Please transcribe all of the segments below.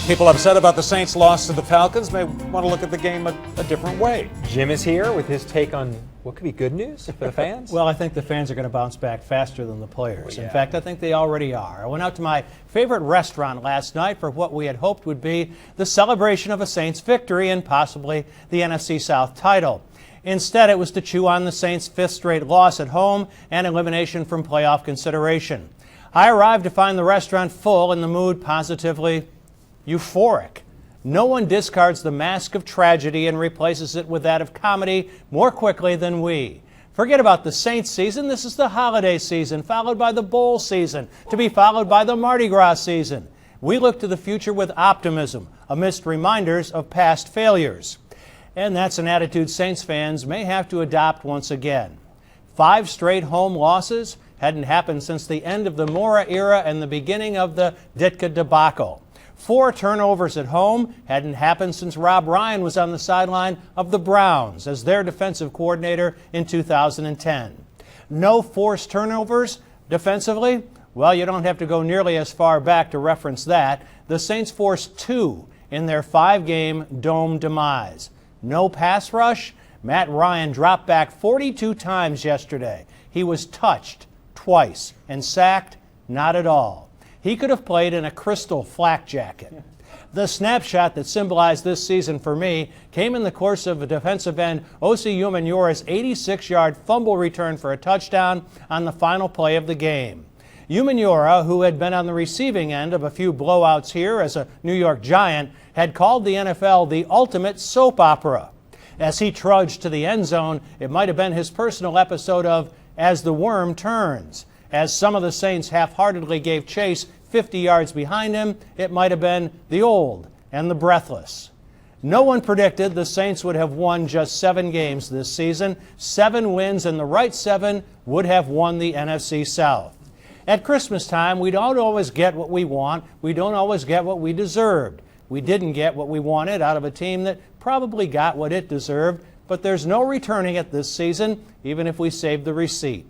People upset about the Saints' loss to the Falcons may want to look at the game a different way. Jim is here with his take on what could be good news for the fans. Well, I think the fans are going to bounce back faster than the players. Well, yeah. In fact, I think they already are. I went out to my favorite restaurant last night for what we had hoped would be the celebration of a Saints victory and possibly the NFC South title. Instead, it was to chew on the Saints' fifth straight loss at home and elimination from playoff consideration. I arrived to find the restaurant full and the mood positively euphoric. No one discards the mask of tragedy and replaces it with that of comedy more quickly than we. Forget about the Saints season. This is the holiday season, followed by the bowl season, to be followed by the Mardi Gras season. We look to the future with optimism, amidst reminders of past failures. And that's an attitude Saints fans may have to adopt once again. 5 straight home losses hadn't happened since the end of the Mora era and the beginning of the Ditka debacle. 4 turnovers at home hadn't happened since Rob Ryan was on the sideline of the Browns as their defensive coordinator in 2010. No forced turnovers defensively? Well, you don't have to go nearly as far back to reference that. The Saints forced 2 in their 5-game dome demise. No pass rush? Matt Ryan dropped back 42 times yesterday. He was touched twice and sacked not at all. He could have played in a crystal flak jacket. The snapshot that symbolized this season for me came in the course of a defensive end Osi Umenyora's 86-yard fumble return for a touchdown on the final play of the game. Umenyora, who had been on the receiving end of a few blowouts here as a New York Giant, had called the NFL the ultimate soap opera. As he trudged to the end zone, it might have been his personal episode of As the Worm Turns. As some of the Saints half-heartedly gave chase 50 yards behind him, it might have been the old and the breathless. No one predicted the Saints would have won just 7 games this season. 7 wins, and the right 7 would have won the NFC South. At Christmas time, we don't always get what we want. We don't always get what we deserved. We didn't get what we wanted out of a team that probably got what it deserved, but there's no returning it this season, even if we save the receipt.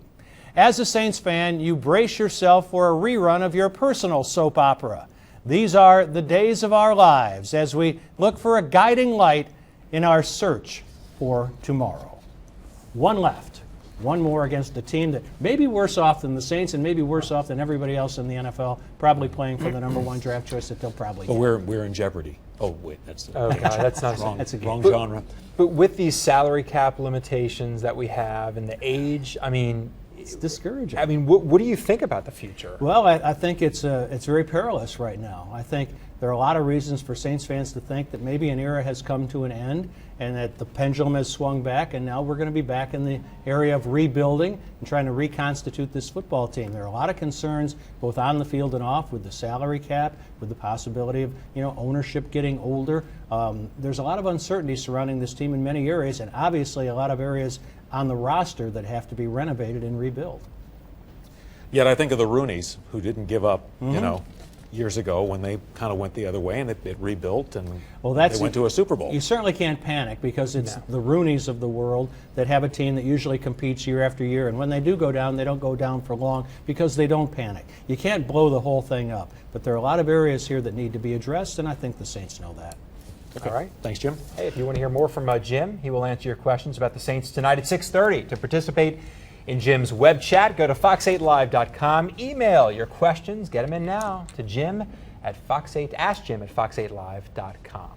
As a Saints fan, you brace yourself for a rerun of your personal soap opera. These are the days of our lives as we look for a guiding light in our search for tomorrow. One left. One more against a team that may be worse off than the Saints and maybe worse off than everybody else in the NFL, probably playing for the #1 draft choice that they'll probably But get. we're in jeopardy. Oh, wait, that's Oh, God, that's not wrong, that's a wrong game. genre. But with these salary cap limitations that we have and the age, I mean, It's discouraging. what do you think about the future? Well, I think it's very perilous right now. I think there are a lot of reasons for Saints fans to think that maybe an era has come to an end and that the pendulum has swung back, and now we're going to be back in the area of rebuilding and trying to reconstitute this football team. There are a lot of concerns both on the field and off with the salary cap, with the possibility of ownership getting older. There's a lot of uncertainty surrounding this team in many areas, and obviously a lot of areas on the roster that have to be renovated and rebuilt. Yet I think of the Rooneys, who didn't give up, years ago when they kind of went the other way and it rebuilt and they went to a Super Bowl. You certainly can't panic because it's the Rooneys of the world that have a team that usually competes year after year. And when they do go down, they don't go down for long because they don't panic. You can't blow the whole thing up. But there are a lot of areas here that need to be addressed, and I think the Saints know that. Okay. All right. Thanks, Jim. Hey, if you want to hear more from Jim, he will answer your questions about the Saints tonight at 6:30. To participate in Jim's web chat, go to fox8live.com. Email your questions. Get them in now to Jim at Fox8. Ask Jim at fox8live.com.